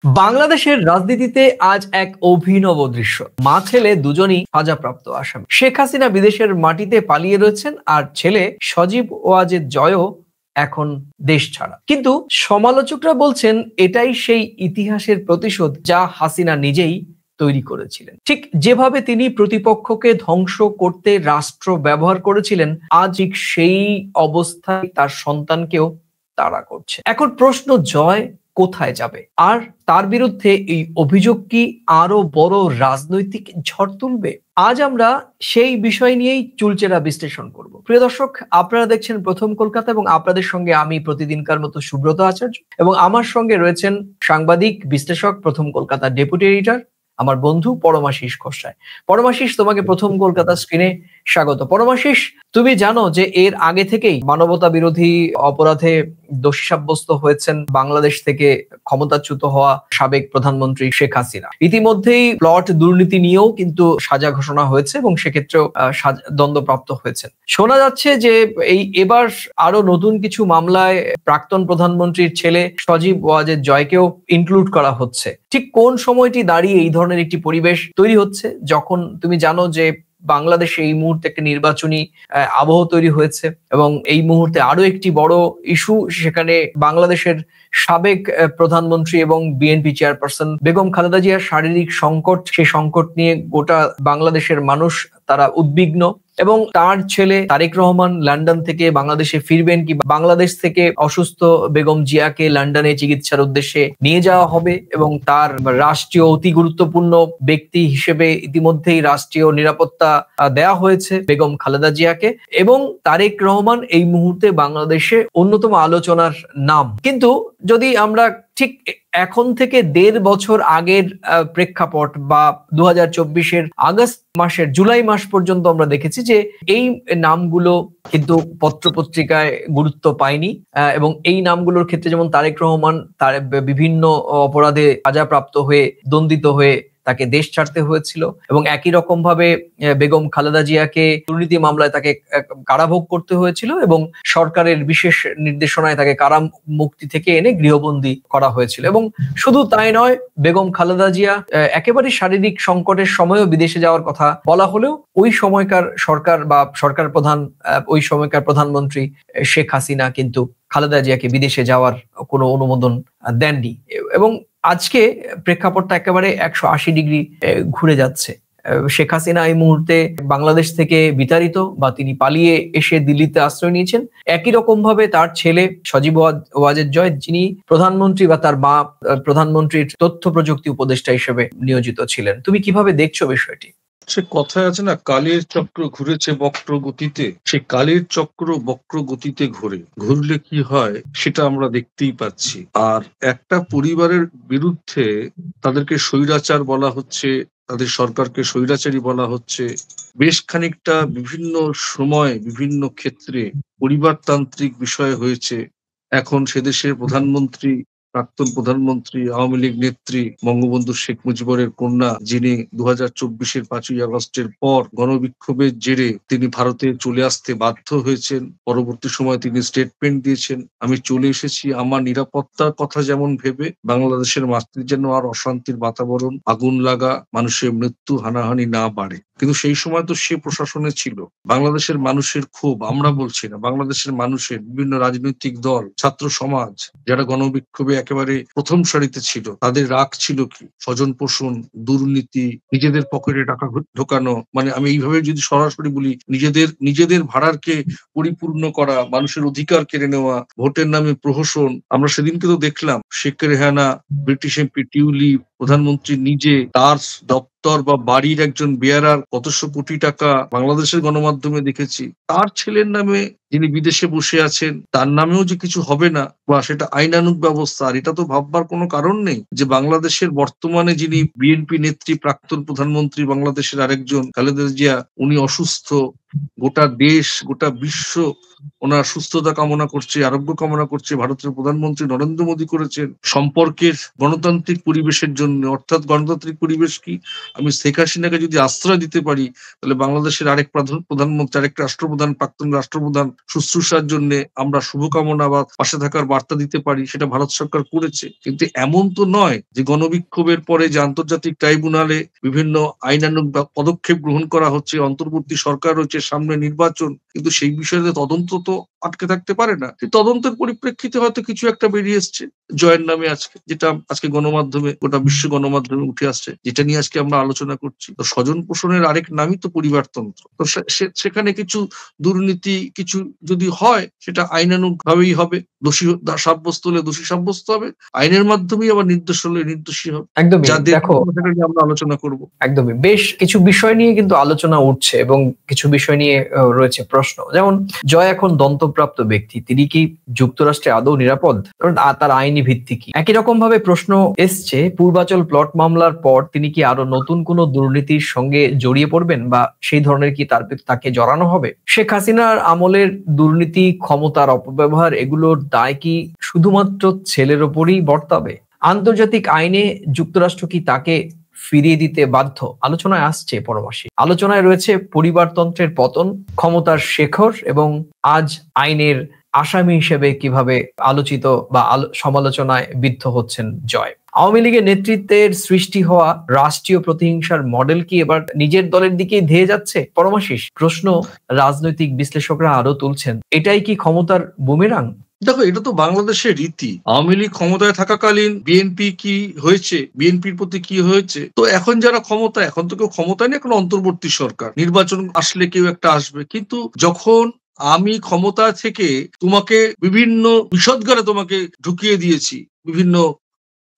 বাংলাদেশের রাজনীতিতে আজ এক অভিনব দৃশ্য। মা ছেলে দুজনই সাজাপ্রাপ্ত আসামি। শেখ হাসিনা বিদেশের মাটিতে পালিয়ে রয়েছেন, আর ছেলে সজীব ওয়াজেদ জয়ও এখন দেশ ছাড়া। কিন্তু সমালোচকরা বলছেন এটাই সেই ইতিহাসের প্রতিশোধ যা হাসিনা নিজেই তৈরি করেছিলেন। ঠিক যেভাবে তিনি প্রতিপক্ষকে ধ্বংস করতে রাষ্ট্র ব্যবহার করেছিলেন, আজ ঠিক সেই অবস্থায় তার সন্তানকেও তাড়া করছে। এখন প্রশ্ন, জয় কোথায় যাবে? আর তার বিরুদ্ধে এই অভিযোগ কি আরো বড় রাজনৈতিক ঝড় তুলবে? আজ আমরা সেই বিষয় নিয়েই চুলচেরা বিশ্লেষণ করব। প্রিয় দর্শক, আপনারা দেখছেন প্রথম কলকাতা এবং আপনাদের সঙ্গে আমি প্রতিদিনকার মতো সুব্রত আচার্য, এবং আমার সঙ্গে রয়েছেন সাংবাদিক বিশ্লেষক, প্রথম কলকাতার ডেপুটি এডিটর, আমার বন্ধু পরমাশিস খোসরায়। পরমাশিস, তোমাকে প্রথম কলকাতা স্ক্রিনে স্বাগত। পরমাশিস, তুমি জানো যে এর আগে থেকেই মানবতা বিরোধী অপরাধে দোষী সাব্যস্ত হয়েছেন বাংলাদেশ থেকে ক্ষমতাচ্যুত হওয়া সাবেক প্রধানমন্ত্রী শেখ হাসিনা। ইতিমধ্যেই প্লট দুর্নীতি নিয়েও কিন্তু সাজা ঘোষণা হয়েছে এবং সেক্ষেত্রেও দণ্ডপ্রাপ্ত হয়েছেন। শোনা যাচ্ছে যে এবার আরো নতুন কিছু মামলায় প্রাক্তন প্রধানমন্ত্রীর ছেলে সজীব ওয়াজেদ জয়কেও ইনক্লুড করা হচ্ছে। ঠিক কোন সময়টি দাঁড়িয়ে এই ধরনের একটি পরিবেশ তৈরি হচ্ছে, যখন তুমি জানো যে বাংলাদেশে এই মুহূর্তে একটা নির্বাচনী আবহ তৈরি হয়েছে এবং এই মুহূর্তে আরো একটি বড় ইস্যু, সেখানে বাংলাদেশের সাবেক প্রধানমন্ত্রী এবং বিএনপি চেয়ারপারসন বেগম খালেদা জিয়ার শারীরিক সংকট, সেই সংকট নিয়ে গোটা বাংলাদেশের মানুষ তারা উদ্বিগ্ন, এবং তার ছেলে তারেক রহমান লন্ডন থেকে বাংলাদেশে ফিরবেন কি বাংলাদেশ থেকে অসুস্থ বেগম জিয়াকে লন্ডনে চিকিৎসার উদ্দেশ্যে নিয়ে যাওয়া হবে, এবং তার রাষ্ট্রীয় অতি গুরুত্বপূর্ণ ব্যক্তি হিসেবে ইতিমধ্যেই রাষ্ট্রীয় নিরাপত্তা দেওয়া হয়েছে বেগম খালেদা জিয়াকে, এবং তারেক রহমান এই মুহূর্তে বাংলাদেশে অন্যতম আলোচনার নাম। কিন্তু যদি আমরা ঠিক এখন থেকে 1.5 বছর আগের প্রেক্ষাপট বা 2024-এর আগস্ট মাসের জুলাই মাস পর্যন্ত আমরা দেখেছি যে এই নামগুলো কিন্তু পত্রপত্রিকায় গুরুত্ব পায়নি, এবং এই নামগুলোর ক্ষেত্রে যেমন তারেক রহমান তার বিভিন্ন অপরাধে সাজাপ্রাপ্ত হয়ে দণ্ডিত হয়ে তাকে দেশ ছাড়তে হয়েছিল, এবং একই রকম ভাবে বেগম খালেদা জিয়াকে দুর্নীতি মামলায় তাকে কারাভোগ করতে হয়েছিল, এবং সরকারের বিশেষ নির্দেশনায় তাকে কারা মুক্তি থেকে এনে গৃহবন্দী করা হয়েছিল। এবং শুধু তাই নয়, বেগম খালেদা জিয়া একেবারে শারীরিক সংকটের সময়ও বিদেশে যাওয়ার কথা বলা হলেও ওই সময়কার সরকার বা সরকার প্রধান, ওই সময়কার প্রধানমন্ত্রী শেখ হাসিনা কিন্তু খালেদা জিয়াকে বিদেশে যাওয়ার কোনো অনুমোদন দেননি, এবং আজকে প্রেক্ষাপটটা একেবারে 180 ডিগ্রি ঘুরে যাচ্ছে। শেখ হাসিনা এই মুহূর্তে বাংলাদেশ থেকে বিতাড়িত বা তিনি পালিয়ে এসে দিল্লিতে আশ্রয় নিয়েছেন। একই রকম ভাবে তার ছেলে সজীব ওয়াজেদ জয়, যিনি প্রধানমন্ত্রী বা তার মা প্রধানমন্ত্রীর তথ্য প্রযুক্তি উপদেষ্টা হিসেবে নিয়োজিত ছিলেন। তুমি কিভাবে দেখছো বিষয়টি? সে কথায় আছে না, কালের চক্র ঘুরেছে বক্র গতিতে। সে কালের চক্র বক্র গতিতে ঘুরলে কি হয় সেটা আমরা দেখতেই পাচ্ছি। আর একটা পরিবারের বিরুদ্ধে তাদেরকে স্বৈরাচার বলা হচ্ছে, তাদের সরকারকে স্বৈরাচারী বলা হচ্ছে। বেশ খানিকটা বিভিন্ন সময় বিভিন্ন ক্ষেত্রে পরিবারতান্ত্রিক বিষয় হয়েছে। এখন সে দেশের প্রধানমন্ত্রী, প্রাক্তন প্রধানমন্ত্রী, আওয়ামী লীগ নেত্রী বঙ্গবন্ধু শেখ মুজিবুরের কন্যা, যিনি 2024-এর 5ই আগস্টের পর গণবিক্ষোভের জেরে তিনি ভারতে চলে আসতে বাধ্য হয়েছেন। পরবর্তী সময় তিনি স্টেটমেন্ট দিয়েছেন, আমি চলে এসেছি আমার নিরাপত্তার কথা যেমন ভেবে, বাংলাদেশের মাটিতে যেন আর অশান্তির বাতাবরণ, আগুন লাগা, মানুষের মৃত্যু, হানাহানি না বাড়ে। কিন্তু সেই সময় তো সে প্রশাসনে ছিল। বাংলাদেশের মানুষের ক্ষোভ, আমরা বলছি না, বাংলাদেশের মানুষের বিভিন্ন রাজনৈতিক দল, ছাত্র সমাজ যারা গণবিক্ষোভে একেবারে প্রথম সারিতে ছিল, তাদের রাগ ছিল কি? স্বজন পোষণ, দুর্নীতি, নিজেদের পকেটে টাকা ঢোকানো, মানে আমি এইভাবে যদি সরাসরি বলি, নিজেদের ভাড়ারকে পরিপূর্ণ করা, মানুষের অধিকার কেড়ে নেওয়া, ভোটের নামে প্রহসন। আমরা সেদিনকে তো দেখলাম Sheikh Rehana, British MP tulip, প্রধানমন্ত্রী নিজে, তার দপ্তর বা বাড়ির একজন বেয়ারার কতশো কোটি টাকা বাংলাদেশের গণমাধ্যমে দেখেছি। তার ছেলের নামে, যিনি বিদেশে বসে আছেন, তার নামেও যে কিছু হবে না বা সেটা আইনানুগ ব্যবস্থা, আর এটা তো ভাববার কোনো কারণ নেই যে বাংলাদেশের বর্তমানে যিনি বিএনপি নেত্রী, প্রাক্তন প্রধানমন্ত্রী বাংলাদেশের আরেকজন খালেদা জিয়া, উনি অসুস্থ। গোটা দেশ, গোটা বিশ্ব ওনার সুস্থতা কামনা করছে, আরোগ্য কামনা করছে। ভারতের প্রধানমন্ত্রী নরেন্দ্র মোদী করেছেন সম্পর্কের গণতান্ত্রিক পরিবেশের জন্য। অর্থাৎ গণতান্ত্রিক পরিবেশ কি? আমি শেখ হাসিনাকে যদি আশ্রয় দিতে পারি, তাহলে বাংলাদেশের আরেক প্রধানমন্ত্রী, আরেক রাষ্ট্রপ্রধান, প্রাক্তন রাষ্ট্রপ্রধান শুশ্রূষার জন্য আমরা শুভকামনা বা পাশে থাকার বার্তা দিতে পারি, সেটা ভারত সরকার করেছে। কিন্তু এমন তো নয় যে গণবিক্ষোভের পরে যে আন্তর্জাতিক ট্রাইব্যুনালে বিভিন্ন আইনানুগ পদক্ষেপ গ্রহণ করা হচ্ছে, অন্তর্বর্তী সরকার রয়েছে, সামনে নির্বাচন, কিন্তু সেই বিষয়ে তদন্ত তো আটকে থাকতে পারে না। তদন্তের পরিপ্রেক্ষিতে হয়তো কিছু একটা বেরিয়ে এসছে জয়ের নামে আজকে, যেটা আজকে গণমাধ্যমে, গোটা বিশ্ব গণমাধ্যমে উঠে আসছে, যেটা নিয়ে আজকে আমরা আলোচনা করছি। তো স্বজন পোষণের আরেক নামই তো পরিবারতন্ত্র। তো সেখানে কিছু দুর্নীতি কিছু যদি হয়, সেটা আইনানুগ ভাবেই হবে। দোষী সাব্যস্ত হলে দোষী সাব্যস্ত হবে, আইনের মাধ্যমেই আবার নির্দোষ হলে নির্দোষী হবে। একদমই। দেখো, সেটা নিয়ে আমরা আলোচনা করব। একদমই, বেশ কিছু বিষয় নিয়ে কিন্তু আলোচনা উঠছে এবং কিছু বিষয় নিয়ে রয়েছে প্রশ্ন। যেমন জয় এখন দন্তপ্রাপ্ত ব্যক্তি, তিনি কি যুক্তরাষ্ট্রে আদৌ নিরাপদ? কারণ তার আইনি ভিত্তি কি? একই রকম ভাবে প্রশ্ন এসছে পূর্বাচল প্লট মামলার পর তিনি কি আরো নতুন কোনো দুর্নীতির সঙ্গে জড়িয়ে পড়বেন, বা সেই ধরনের কি তাকে জড়ানো হবে? শেখ হাসিনার আমলের দুর্নীতি, ক্ষমতার অপব্যবহার, এগুলোর দায় কি শুধুমাত্র ছেলের ওপরই বর্তাবে? আন্তর্জাতিক আইনে যুক্তরাষ্ট্র কি তাকে ফিরিয়ে দিতে বাধ্য? আলোচনায় আসছে পরমাসি। আলোচনায় রয়েছে পরিবারতন্ত্রের পতন, ক্ষমতার শেখর, এবং আজ আইনের আসামি হিসেবে কিভাবে আলোচিত বা সমালোচনায় বিদ্ধ হচ্ছেন জয়। আওয়ামী লীগের নেতৃত্বের সৃষ্টি হওয়া রাষ্ট্রীয় প্রতিহিংসার মডেল কি এবার নিজের দলের দিকেই ধেয়ে যাচ্ছে? পরমাশিস, প্রশ্ন রাজনৈতিক বিশ্লেষকরা আরো তুলছেন, এটাই কি ক্ষমতার বুমেরাং? দেখো, এটা তো বাংলাদেশের রীতি। আওয়ামী লীগ ক্ষমতায় থাকাকালীন বিএনপি কি হয়েছে, বিএনপির প্রতি কি হয়েছে। তো এখন যারা ক্ষমতা, এখন তো কেউ ক্ষমতায় নেই, এখন অন্তর্বর্তী সরকার, নির্বাচন আসলে কেউ একটা আসবে। কিন্তু যখন আমি ক্ষমতা থেকে তোমাকে বিভিন্ন বিষদগারে তোমাকে ঢুকিয়ে দিয়েছি, বিভিন্ন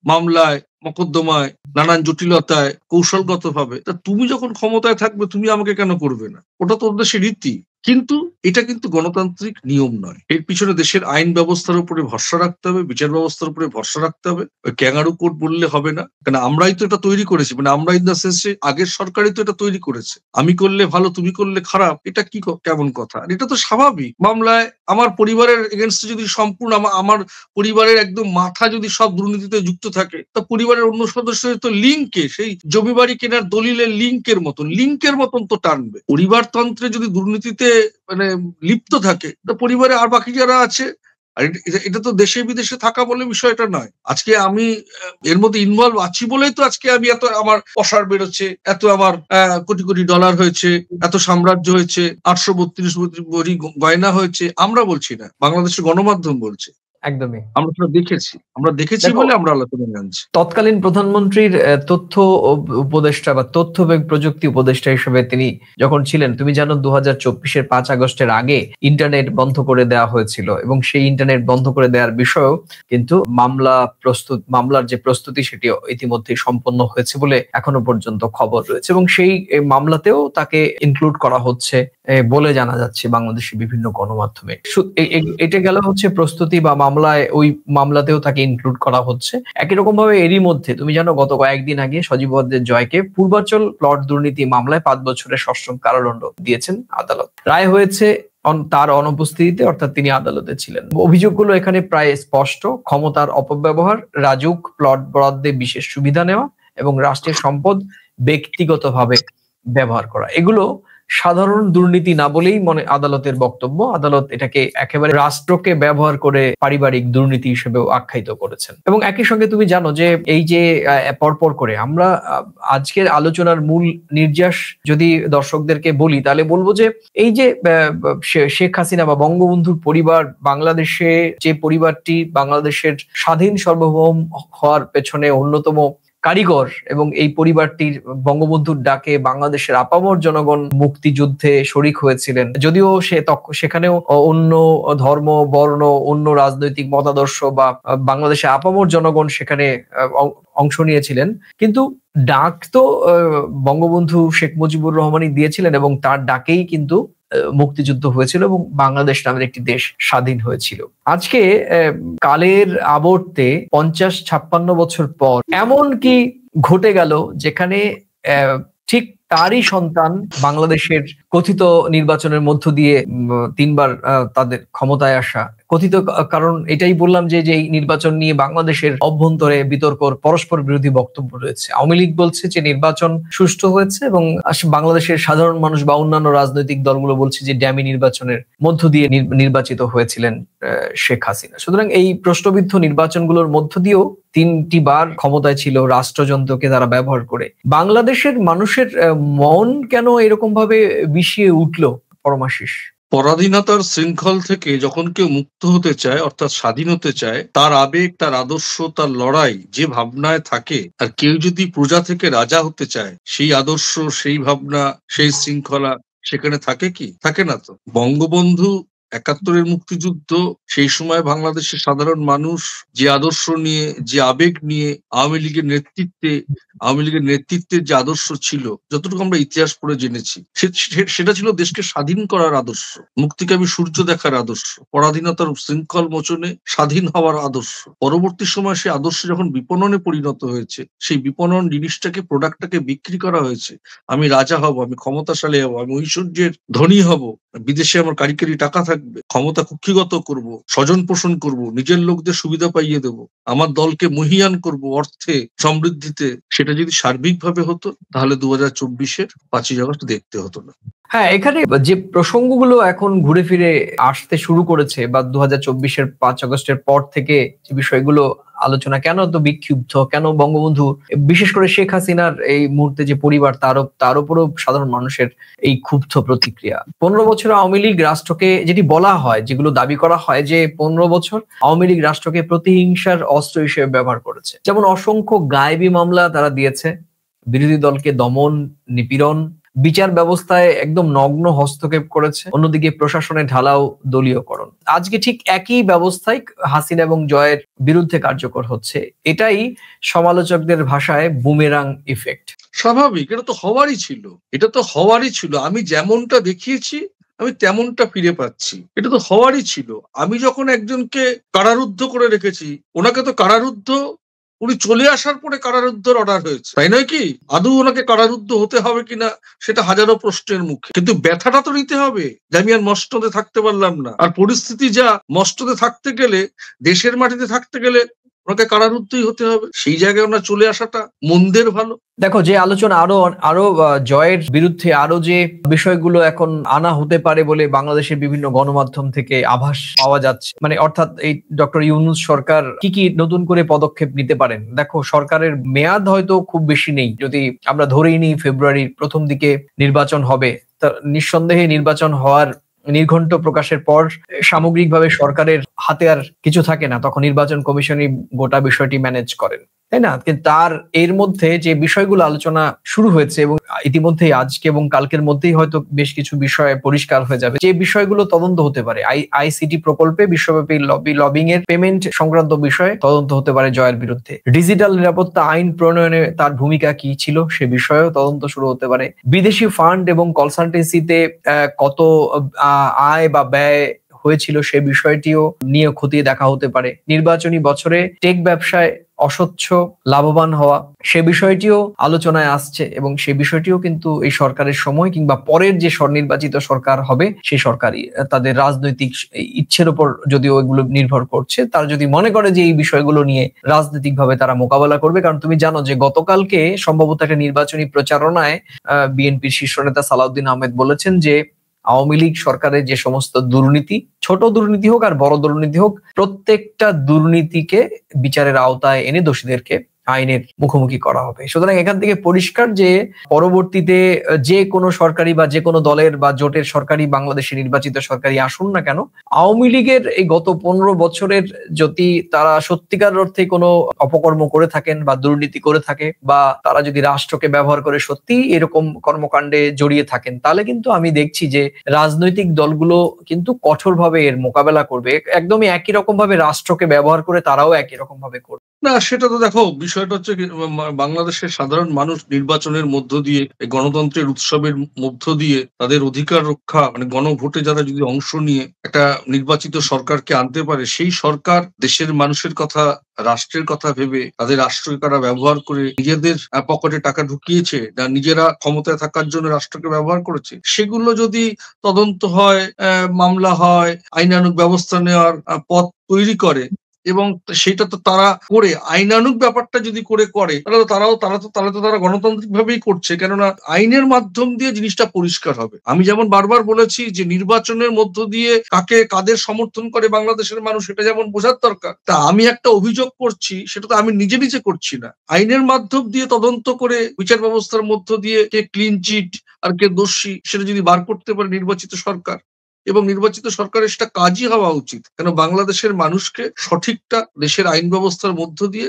মামলায়, মকদ্দমায়, নানান জটিলতায়, কৌশলগতভাবে, তা তুমি যখন ক্ষমতায় থাকবে তুমি আমাকে কেন করবে না? ওটা তো দেশের রীতি। কিন্তু এটা কিন্তু গণতান্ত্রিক নিয়ম নয়। এর পিছনে দেশের আইন ব্যবস্থার উপরে ভরসা রাখতে হবে, বিচার ব্যবস্থার উপরে ভরসা রাখতে হবে। ওই ক্যাঙ্গারু কোর্ট বললে হবে না, কারণ আমরাই তো এটা তৈরি করেছি। মানে আমরা ইন দ্য সেন্সে আগের সরকারই তো এটা তৈরি করেছে। আমি করলে ভালো, তুমি করলে খারাপ, এটা কি কেমন কথা? এটা তো স্বাভাবিক। মামলায় আমার পরিবারের এগেনস্টে যদি সম্পূর্ণ আমার পরিবারের একদম মাথা যদি সব দুর্নীতিতে যুক্ত থাকে, তা পরিবারের অন্য সদস্যদের তো লিঙ্কে, সেই জমি বাড়ি কেনার দলিলের লিঙ্কের মতন তো টানবে। পরিবারতন্ত্রে যদি দুর্নীতিতে মানে লিপ্ত থাকে, তা পরিবারে আর বাকি যারা আছে, আর এটা তো দেশে বিদেশে থাকা বলে বিষয়টা নয়। আজকে আমি এর মধ্যে ইনভলভ আছি বলেই তো আজকে আমি এত আমার পসার বেরোচ্ছে, এত আমার কোটি কোটি ডলার হয়েছে, এত সাম্রাজ্য হয়েছে, 832 ভরি গয়না হয়েছে। আমরা বলছি না, বাংলাদেশের গণমাধ্যম বলছে। একদমই, আমরা দেখেছি বলে আমরা আলোচনায় আনছি। তৎকালীন প্রধানমন্ত্রীর তথ্য উপদেষ্টা বা তথ্য প্রযুক্তি উপদেষ্টা হিসেবে তিনি যখন ছিলেন, তুমি জানো 2024-এর 5 আগস্টের আগে ইন্টারনেট বন্ধ করে দেওয়া হয়েছিল, এবং সেই ইন্টারনেট বন্ধ করে দেওয়ার বিষয়েও কিন্তু মামলার যে প্রস্তুতি সেটি ইতিমধ্যে সম্পন্ন হয়েছে বলে এখনো পর্যন্ত খবর রয়েছে, এবং সেই মামলাতেও তাকে ইনক্লুড করা হচ্ছে বলে জানা যাচ্ছে বাংলাদেশের বিভিন্ন গণমাধ্যমে। এটা গেল হচ্ছে প্রস্তুতি বা মামলায়, ওই মামলাতেও তাকে ইনক্লুড করা হচ্ছে। একই রকম ভাবে এরই মধ্যে তুমি জানো গত কয়েকদিন আগে সজীব ওয়াজেদ জয়কে পূর্বাচল প্লট দুর্নীতি মামলায় 5 বছরের সশ্রম কারাদণ্ড দিয়েছেন আদালত। রায় হয়েছে তার অনুপস্থিতিতে, অর্থাৎ তিনি আদালতে ছিলেন। অভিযোগগুলো এখানে প্রায় স্পষ্ট: ক্ষমতার অপব্যবহার, রাজুক প্লট বরাদ্দে বিশেষ সুবিধা নেওয়া এবং রাষ্ট্রের সম্পদ ব্যক্তিগতভাবে ব্যবহার করা। এগুলো সাধারণ দুর্নীতি না বলেই আদালতের বক্তব্য। আদালত এটাকে একেবারে রাষ্ট্রকে ব্যবহার করে পারিবারিক দুর্নীতি হিসেবেও আখ্যায়িত করেছেন। এবং একই সঙ্গে তুমি জানো যে এই যে পরপর করে আমরা আজকের আলোচনার মূল নির্যাস যদি দর্শকদেরকে বলি, তাহলে বলবো যে এই যে শেখ হাসিনা বা বঙ্গবন্ধুর পরিবার, বাংলাদেশে যে পরিবারটি বাংলাদেশের স্বাধীন সার্বভৌম হওয়ার পেছনে অন্যতম কারিগর, এবং এই পরিবারটির বঙ্গবন্ধুর ডাকে বাংলাদেশের আপামর জনগণ মুক্তিযুদ্ধে শরিক হয়েছিলেন, যদিও সেখানেও অন্য ধর্ম, বর্ণ, অন্য রাজনৈতিক মতাদর্শ বা বাংলাদেশের আপামর জনগণ সেখানে অংশ নিয়েছিলেন, কিন্তু ডাক তো বঙ্গবন্ধু শেখ মুজিবুর রহমানই দিয়েছিলেন, এবং তার ডাকেই কিন্তু মুক্তিযুদ্ধ হয়েছিল এবং বাংলাদেশ নামের একটি দেশ স্বাধীন হয়েছিল। আজকে কালের আবর্তে 50-56 বছর পর এমন কি ঘটে গেল যেখানে ঠিক তারই সন্তান বাংলাদেশের কথিত নির্বাচনের মধ্য দিয়ে 3 বার তাদের ক্ষমতায় আসা। কথিত কারণ এটাই বললাম যে এই নির্বাচন নিয়ে বাংলাদেশের অভ্যন্তরে বিতর্ক, পরস্পর বিরোধী বক্তব্য রয়েছে। আওয়ামী লীগ বলছে যে নির্বাচন সুষ্ঠু হয়েছে এবং বাংলাদেশের সাধারণ মানুষ বা অন্যান্য রাজনৈতিক দলগুলো বলছে যে ড্যামি নির্বাচনের মধ্য দিয়ে নির্বাচিত হয়েছিলেন শেখ হাসিনা। সুতরাং এই প্রশ্নবিদ্ধ নির্বাচনগুলোর মধ্য দিয়েও 3টি বার ক্ষমতায় ছিল রাষ্ট্রযন্ত্রকে তারা ব্যবহার করে। বাংলাদেশের মানুষের মন কেন এরকম ভাবে বিষিয়ে উঠলো পরমাশিস? পরাধীনতার শৃঙ্খল থেকে যখন কেউ মুক্ত হতে চায়, অর্থাৎ স্বাধীন হতে চায়, তার আবেগ, তার আদর্শ, তার লড়াই যে ভাবনায় থাকে, আর কেউ যদি প্রজা থেকে রাজা হতে চায়, সেই আদর্শ, সেই ভাবনা, সেই শৃঙ্খলা সেখানে থাকে কি? থাকে না তো। বঙ্গবন্ধু ৭১-এর মুক্তিযুদ্ধ, সেই সময় বাংলাদেশের সাধারণ মানুষ যে আদর্শ নিয়ে, যে আবেগ নিয়ে আওয়ামী লীগের নেতৃত্বের যে আদর্শ ছিল, যতটুকু আমরা ইতিহাস পড়ে জেনেছি, সেটা ছিল দেশকে স্বাধীন করার আদর্শ, মুক্তিকামী সূর্য দেখার আদর্শ, পরাধীনতার শৃঙ্খল মোচনে স্বাধীন হওয়ার আদর্শ। পরবর্তী সময় সেই আদর্শ যখন বিপণনে পরিণত হয়েছে, সেই বিপণন জিনিসটাকে, প্রোডাক্টটাকে বিক্রি করা হয়েছে। আমি রাজা হব, আমি ক্ষমতাশালী হব, আমি ঐশ্বর্যের ধনী হব, বিদেশে আমার কারিগরি টাকা থাকবে, ক্ষমতা কুক্ষিগত করব, স্বজন পোষণ করব, নিজের লোকদের সুবিধা পাইয়ে দেব, আমার দলকে মহীয়ান করব অর্থে, সমৃদ্ধিতে। সেটা যদি সার্বিকভাবে হতো, তাহলে 2024-এর 5ই আগস্ট দেখতে হতো না। হ্যাঁ, এখানে যে প্রসঙ্গগুলো এখন ঘুরে ফিরে আসতে শুরু করেছে বা 2024-এর 5 আগস্টের পর থেকে যে বিষয়গুলো আলোচনা, কেন তো বিক্ষুব্ধ, কেন বঙ্গবন্ধু, বিশেষ করে শেখ হাসিনার এই মুহূর্তে যে পরিবার, তার উপরও সাধারণ মানুষের এই ক্ষুব্ধ প্রতিক্রিয়া। 15 বছর আওয়ামী লীগ রাষ্ট্রকে, যেটি বলা হয়, যেগুলো দাবি করা হয় যে 15 বছর আওয়ামী লীগ রাষ্ট্রকে প্রতিহিংসার অস্ত্র হিসেবে ব্যবহার করেছে। যেমন অসংখ্য গায়েবী মামলা তারা দিয়েছে, বিরোধী দলকে দমন, নিপীড়ন, বিচার ব্যবস্থায় একদম নগ্ন হস্তক্ষেপ করেছে, অন্যদিকে প্রশাসনে ঢালাও দলীয়করণ। আজকে ঠিক একই ব্যবস্থাই হাসিনা এবং জয়ের বিরুদ্ধে কার্যকর হচ্ছে। এটাই সমালোচকদের ভাষায় বুমেরাং ইফেক্ট। স্বাভাবিক, এটা তো হওয়ারই ছিল। আমি যেমনটা দেখিয়েছি, আমি তেমনটা ফিরে পাচ্ছি। এটা তো হওয়ারই ছিল। আমি যখন একজনকে কারারুদ্ধ করে রেখেছি, ওনাকে তো উনি চলে আসার পরে কারারুদ্ধর অর্ডার হয়েছে, তাই নয় কি? আদৌ ওনাকে কারারুদ্ধ হতে হবে কিনা সেটা হাজারো প্রশ্নের মুখে, কিন্তু ব্যথাটা তো নিতে হবে যে আমি আর মসনদে থাকতে পারলাম না। আর পরিস্থিতি যা, মসনদে থাকতে গেলে, দেশের মাটিতে থাকতে গেলে ওনাকে কারারুদ্ধই হতে হবে। সেই জায়গায় ওনার চলে আসাটা মন্দের ভালো। দেখো, যে আলোচনা আরো জয়ের বিরুদ্ধে আরো যে বিষয়গুলো এখন আনা হতে পারে বলে বাংলাদেশের বিভিন্ন গণমাধ্যম থেকে আভাস পাওয়া যাচ্ছে, মানে অর্থাৎ এই ডক্টর ইউনূস সরকার কি নতুন করে পদক্ষেপ নিতে পারেন। দেখো, সরকারের মেয়াদ হয়তো খুব বেশি নেই, যদি আমরা ধরেই নিই ফেব্রুয়ারির প্রথম দিকে নির্বাচন হবে, তা নিঃসন্দেহে নির্বাচন হওয়ার নির্ঘণ্ট প্রকাশের পর সামগ্রিকভাবে সরকারের হাতে আর কিছু থাকে না, তখন নির্বাচন কমিশনই গোটা বিষয়টি ম্যানেজ করেন, তাই না? কিন্তু তার এর মধ্যে যে বিষয়গুলো আলোচনা শুরু হয়েছে এবং ইতিমধ্যেই আজকে এবং কালকের মধ্যেই হয়তো বেশ কিছু বিষয় পরিষ্কার হয়ে যাবে, যে বিষয়গুলো তদন্ত হতে পারে। আইসিটি প্রকল্পে বিশ্বব্যাপী লবিং এর পেমেন্ট সংক্রান্ত বিষয়ে তদন্ত হতে পারে জয়ের বিরুদ্ধে। ডিজিটাল নিরাপত্তা আইন প্রণয়নে তার ভূমিকা কি ছিল সে বিষয়েও তদন্ত শুরু হতে পারে। বিদেশি ফান্ড এবং কনসালটেন্সিতে কত আয় বা ব্যয় হয়েছিল সে বিষয়টিও নিয়ে খতিয়ে দেখা হতে পারে। নির্বাচনী বছরে টেক ব্যবসায় অস্বচ্ছ লাভবান হওয়া, সে বিষয়টিও আলোচনায় আসছে এবং সে বিষয়টিও কিন্তু এই সরকারের সময় কিংবা পরের যে নির্বাচিত সরকার হবে সেই সরকারই তাদের রাজনৈতিক ইচ্ছের উপর যদিও এগুলো নির্ভর করছে, তারা যদি মনে করে যে এই বিষয়গুলো নিয়ে রাজনৈতিক ভাবে তারা মোকাবেলা করবে। কারণ তুমি জানো যে গতকালকে সম্ভবত একটা নির্বাচনী প্রচারণায় বিএনপির শীর্ষ নেতা সালাউদ্দিন আহমেদ বলেছেন যে আওয়ামী লীগ সরকারের যে সমস্ত দুর্নীতি, ছোট দুর্নীতি হোক আর বড় দুর্নীতি হোক, প্রত্যেকটা দুর্নীতিকে বিচারের আওতায় এনে দোষীদেরকে আইনের মুখোমুখি করা হবে। সুতরাং এখান থেকে পরিষ্কার যে পরবর্তীতে যে কোনো সরকারি বা যে কোনো দলের বা জোটের সরকারি, বাংলাদেশে নির্বাচিত সরকারি আসুন না কেন, আওয়ামী লীগের এই গত 15 বছরের যদি তারা সত্যিকার অর্থে কোনো অপকর্ম করে থাকেন বা দুর্নীতি করে থাকে বা তারা যদি রাষ্ট্রকে ব্যবহার করে সত্যি এরকম কর্মকাণ্ডে জড়িয়ে থাকেন, তাহলে কিন্তু আমি দেখছি যে রাজনৈতিক দলগুলো কিন্তু কঠোরভাবে এর মোকাবেলা করবে। একদমই একই রকম ভাবে রাষ্ট্রকে ব্যবহার করে তারাও একই রকম ভাবে করবে। না, সেটা তো দেখো, বিষয়টা হচ্ছে বাংলাদেশের সাধারণ মানুষ নির্বাচনের মধ্য দিয়ে, গণতন্ত্রের উৎসবের মধ্য দিয়ে তাদের অধিকার রক্ষা, মানে গণভোটে যারা যদি অংশ নিয়ে একটা নির্বাচিত সরকারকে আনতে পারে, সেই সরকার দেশের মানুষের কথা, রাষ্ট্রের কথা ভেবে তাদের রাষ্ট্রকে তারা ব্যবহার করে নিজেদের পকেটে টাকা ঢুকিয়েছে না নিজেরা ক্ষমতায় থাকার জন্য রাষ্ট্রকে ব্যবহার করেছে, সেগুলো যদি তদন্ত হয়, মামলা হয়, আইনানুগ ব্যবস্থা নেওয়ার পথ তৈরি করে, এবং সেটা তো তারা করে আইনানুগ ব্যাপারটা যদি করে তাহলে তো তারা গণতান্ত্রিক ভাবেই করছে, কেননা আইনের মাধ্যম দিয়ে জিনিসটা পরিষ্কার হবে। আমি যেমন বারবার বলেছি যে নির্বাচনের মধ্য দিয়ে কাদের সমর্থন করে বাংলাদেশের মানুষ, এটা যেমন বোঝার দরকার। তা আমি একটা অভিযোগ করছি, সেটা তো আমি নিজে নিজে করছি না, আইনের মাধ্যম দিয়ে তদন্ত করে বিচার ব্যবস্থার মধ্য দিয়ে কে ক্লিন চিট আর কে দোষী সেটা যদি বার করতে পারে নির্বাচিত সরকার, এবং নির্বাচিত সরকারের সেটা কাজই হওয়া উচিত, কেন বাংলাদেশের মানুষকে সঠিকটা দেশের আইন ব্যবস্থার মধ্য দিয়ে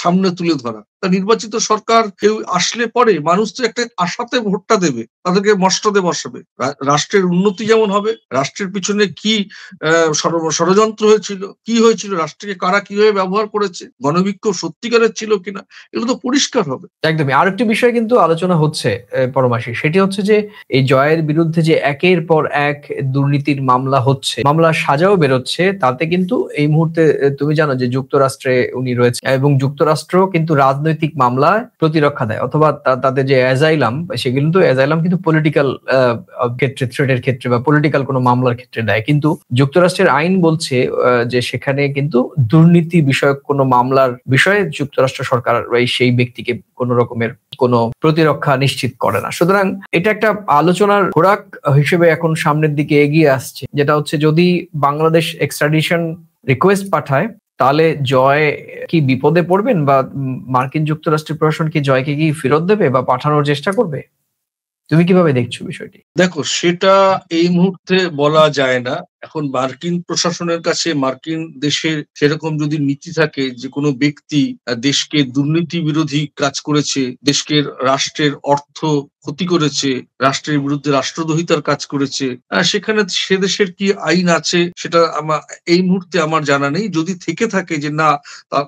সামনে তুলে ধরা। তা নির্বাচিত সরকার কেউ আসলে পরে মানুষ তো একটা আশাতে ভোটটা দেবে, তাদেরকে মসনদে বসাবে। রাষ্ট্রের উন্নতি যেমন হবে, রাষ্ট্রের পিছনে কি ষড়যন্ত্র হয়েছিল, কি হয়েছিল, রাষ্ট্রকে কারা কিভাবে ব্যবহার করেছে, গণবিক্ষোভ সত্যিকারের ছিল কিনা, এগুলো তো পরিষ্কার হবে। একদমই। আরেকটি বিষয় কিন্তু আলোচনা হচ্ছে পরমাশি, সেটি হচ্ছে যে এই জয়ের বিরুদ্ধে যে একের পর এক দুর্নীতির মামলা হচ্ছে, মামলার সাজাও বেরোচ্ছে, তাতে কিন্তু এই মুহূর্তে তুমি জানো যে যুক্তরাষ্ট্রে উনি রয়েছে এবং যুক্তরাষ্ট্র কিন্তু রাজনৈতিক মামলায় প্রতিরক্ষা দেয়, অথবা তাদের যে অ্যাজাইলাম, সেগুলো কিন্তু অ্যাজাইলাম কিন্তু পলিটিক্যাল ক্ষেত্রে, থ্রেটের ক্ষেত্রে বা পলিটিক্যাল কোনো মামলার ক্ষেত্রে দেয়, কিন্তু যুক্তরাষ্ট্রের আইন বলছে যে সেখানে কিন্তু দুর্নীতি বিষয়ক কোনো মামলার বিষয়ে যুক্তরাষ্ট্র সরকার সেই ব্যক্তিকে কোনো রকমের কোনো প্রতিরক্ষা নিশ্চিত করে না। সুতরাং এটা একটা আলোচনার খোরাক হিসেবে এখন সামনের দিকে এগিয়ে আসছে, যেটা হচ্ছে যদি বাংলাদেশ এক্সট্রাডিশন রিকোয়েস্ট পাঠায় তাহলে জয় কি বিপদে পড়বেন, বা মার্কিন যুক্তরাষ্ট্রের প্রশাসন কি জয়কে কি ফেরত দেবে বা পাঠানোর চেষ্টা করবে? তুমি কিভাবে দেখছো বিষয়টি? দেখো, সেটা এই মুহূর্তে বলা যায় না। এখন মার্কিন প্রশাসনের কাছে, মার্কিন দেশের সেরকম যদি নীতি থাকে যে কোনো ব্যক্তি দেশকে দুর্নীতি বিরোধী কাজ করেছে, দেশকে রাষ্ট্রের অর্থ ক্ষতি করেছে, রাষ্ট্রের বিরুদ্ধে রাষ্ট্রদ্রোহিতার কাজ করেছে, সেখানে সে দেশের কি আইন আছে সেটা এই মুহূর্তে আমার জানা নেই। যদি থেকে থাকে যে না,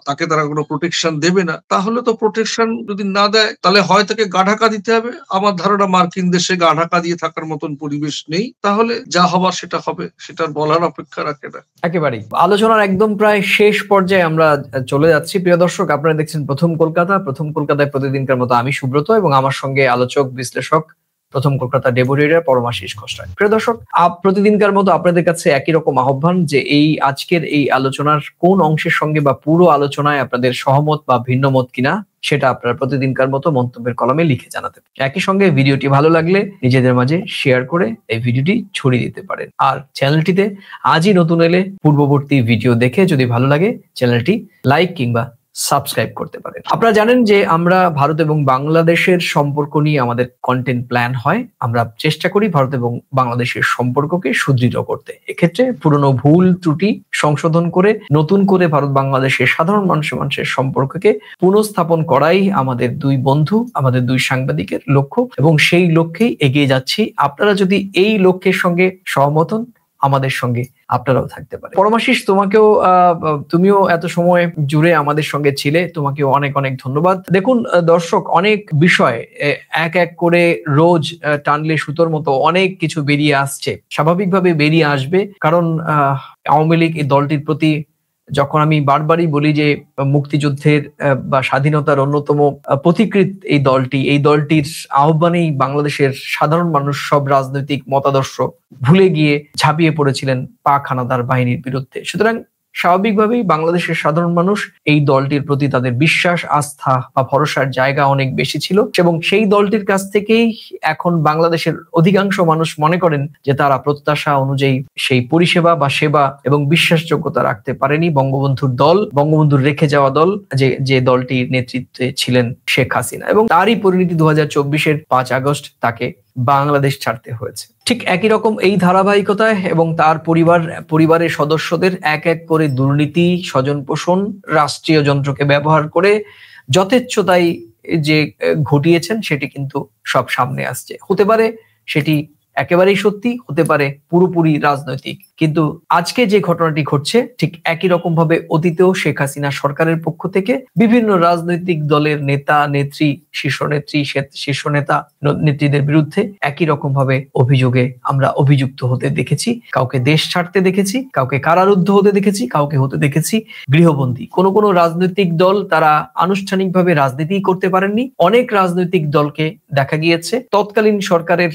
তাকে তারা কোনো প্রোটেকশন দেবে না, তাহলে তো প্রোটেকশন যদি না দেয় তাহলে হয় তাকে গা ঢাকা দিতে হবে। আমার ধারণা মার্কিন দেশে গা ঢাকা দিয়ে থাকার মতন পরিবেশ নেই, তাহলে যা হবার সেটা হবে, সেটার বলার অপেক্ষা রাখে না। একেবারেই আলোচনার একদম প্রায় শেষ পর্যায়ে আমরা চলে যাচ্ছি। প্রিয় দর্শক, আপনারা দেখছেন প্রথম কলকাতায় প্রতিদিনকার মতো আমি সুব্রত এবং আমার সঙ্গে আলোচক বিশ্লেষক প্রথম কলকাতা ডেপুটির পরমাশিস খোসলা। প্রিয় দর্শক, প্রতিদিনকার মতো আপনাদের কাছে একই রকম আহ্বান যে এই আজকের এই আলোচনার কোন অংশের সঙ্গে বা পুরো আলোচনায় আপনাদের সহমত বা ভিন্ন মত কিনা সেটা আপনারা প্রতিদিনকার মতো মন্তব্যের কলমে লিখে জানাতে পারেন। একই সঙ্গে ভিডিওটি ভালো লাগলে নিজেদের মাঝে শেয়ার করে এই ভিডিওটি ছড়িয়ে দিতে পারেন। আর চ্যানেলটিতে আজই নতুন এলে পূর্ববর্তী ভিডিও দেখে যদি ভালো লাগে চ্যানেলটি লাইক কিংবা সাবস্ক্রাইব করতে পারেন। আপনারা জানেন যে আমরা ভারত এবং বাংলাদেশের সম্পর্ক নিয়ে আমাদের কন্টেন্ট প্ল্যান হয়। আমরা চেষ্টা করি ভারত এবং বাংলাদেশের সম্পর্ককে সুদৃঢ় করতে। এক্ষেত্রে পুরনো ভুল ত্রুটি সংশোধন করে নতুন করে ভারত বাংলাদেশের সাধারণ মানুষের সম্পর্ককে পুনঃস্থাপন করাই আমাদের দুই বন্ধু, আমাদের দুই সাংবাদিকের লক্ষ্য, এবং সেই লক্ষ্যেই এগিয়ে যাচ্ছি। আপনারা যদি এই লক্ষ্যের সঙ্গে সহমত হন, আমাদের সঙ্গে আপনারাও থাকতে পারেন। পরমাশিস, তুমিও এত সময় জুড়ে আমাদের সঙ্গে ছিলে, তোমাকেও অনেক অনেক ধন্যবাদ। দেখুন দর্শক, অনেক বিষয় এক এক করে রোজ টানলে সুতোর মতো অনেক কিছু বেরিয়ে আসছে, স্বাভাবিকভাবে বেরিয়ে আসবে, কারণ আওয়ামী লীগ এই দলটির প্রতি, যখন আমি বারবারই বলি যে মুক্তিযুদ্ধের বা স্বাধীনতার অন্যতম পথিকৃৎ এই দলটির আহ্বানেই বাংলাদেশের সাধারণ মানুষ সব রাজনৈতিক মতাদর্শ ভুলে গিয়ে ঝাঁপিয়ে পড়েছিলেন পাক হানাদার বাহিনীর বিরুদ্ধে। সুতরাং স্বাভাবিকভাবেই বাংলাদেশের সাধারণ মানুষ এই দলটির প্রতি তাদের বিশ্বাস, আস্থা বা ভরসার জায়গা অনেক বেশি ছিল, এবং সেই দলটির কাছ থেকেই এখন বাংলাদেশের অধিকাংশ মানুষ মনে করেন যে তারা প্রত্যাশা অনুযায়ী সেই পরিষেবা বা সেবা এবং বিশ্বাসযোগ্যতা রাখতে পারেনি বঙ্গবন্ধুর রেখে যাওয়া দল, যে দলটির নেতৃত্বে ছিলেন শেখ হাসিনা, এবং তারই পরিণতি 2024-এর 5 আগস্ট তাকে বাংলাদেশ ছাড়তে হয়েছে। ঠিক একই রকম এই ধারাবাহিকতায় এবং তার পরিবারের সদস্যদের এক এক করে দুর্নীতি, স্বজন পোষণ, রাষ্ট্রীয় যন্ত্রকে ব্যবহার করে যথেচ্ছতাই যে ঘটিয়েছেন সেটি কিন্তু সব সামনে আসছে। হতে পারে সেটি একেবারেই সত্যি, হতে পারে পুরোপুরি রাজনৈতিক, কিন্তু আজকে যে ঘটনাটি ঘটছে ঠিক একই রকম ভাবে অতীতেও শেখ হাসিনা সরকারের পক্ষ থেকে বিভিন্ন রাজনৈতিক দলের নেতা নেত্রী শীর্ষ নেতা নেত্রীদের বিরুদ্ধে একই রকম ভাবে অভিযোগে আমরা অভিযুক্ত হতে দেখেছি। কাউকে দেশ ছাড়তে দেখেছি, কাউকে কারারুদ্ধ হতে দেখেছি, কাউকে হতে দেখেছি গৃহবন্দী। কোন কোন রাজনৈতিক দল তারা আনুষ্ঠানিকভাবে রাজনীতি করতে পারেননি। অনেক রাজনৈতিক দলকে দেখা গিয়েছে তৎকালীন সরকারের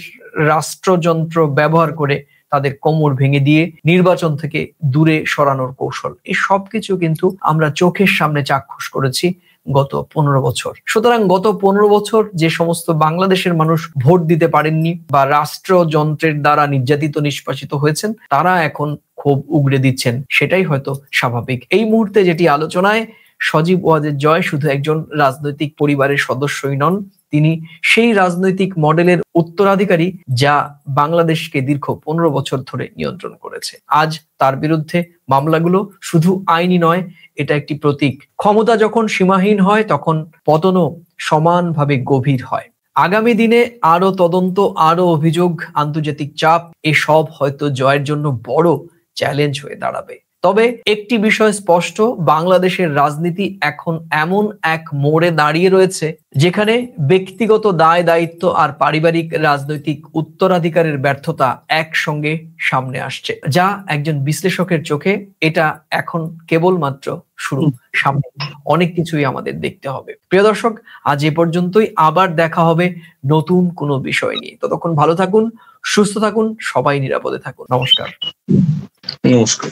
রাষ্ট্রযন্ত্র ব্যবহার করে তাদের কোমর ভেঙে দিয়ে নির্বাচন থেকে দূরে সরানোর কৌশল। এই সবকিছু কিন্তু আমরা চোখের সামনে চাক্ষুষ করেছি গত 15 বছর। সুতরাং গত 15 বছর যে সমস্ত বাংলাদেশের মানুষ ভোট দিতে পারেননি বা রাষ্ট্রযন্ত্রের দ্বারা নির্যাতিত নিষ্পাসিত হয়েছেন, তারা এখন ক্ষোভ উগড়ে দিচ্ছেন, সেটাই হয়তো স্বাভাবিক। এই মুহূর্তে যেটি আলোচনায়, সজীব ওয়াজেদ জয় শুধু একজন রাজনৈতিক পরিবারের সদস্যই নন, তিনি সেই রাজনৈতিক মডেলের উত্তরাধিকারী যা বাংলাদেশকে দীর্ঘ 15 বছর ধরে নিয়ন্ত্রণ করেছে। আজ তার বিরুদ্ধে মামলাগুলো শুধু আইনি নয়, এটা একটি প্রতীক। ক্ষমতা যখন সীমাহীন হয় তখন পতনও সমানভাবে গভীর হয়। আগামী দিনে আরো তদন্ত, আরো অভিযোগ, আন্তর্জাতিক চাপ, এসব হয়তো জয়ের জন্য বড় চ্যালেঞ্জ হয়ে দাঁড়াবে। তবে একটি বিষয় স্পষ্ট, বাংলাদেশের রাজনীতি এখন এমন এক মোড়ে দাঁড়িয়ে রয়েছে যেখানে ব্যক্তিগত দায় দায়িত্ব আর পারিবারিক রাজনৈতিক উত্তরাধিকারের ব্যর্থতা একসঙ্গে সামনে আসছে, যা একজন বিশ্লেষকের চোখে এটা এখন কেবলমাত্র শুরু। সামনে অনেক কিছুই আমাদের দেখতে হবে। প্রিয় দর্শক, আজ এ পর্যন্তই। আবার দেখা হবে নতুন কোনো বিষয় নিয়ে। ততক্ষণ ভালো থাকুন, সুস্থ থাকুন, সবাই নিরাপদে থাকুন। নমস্কার। নমস্কার।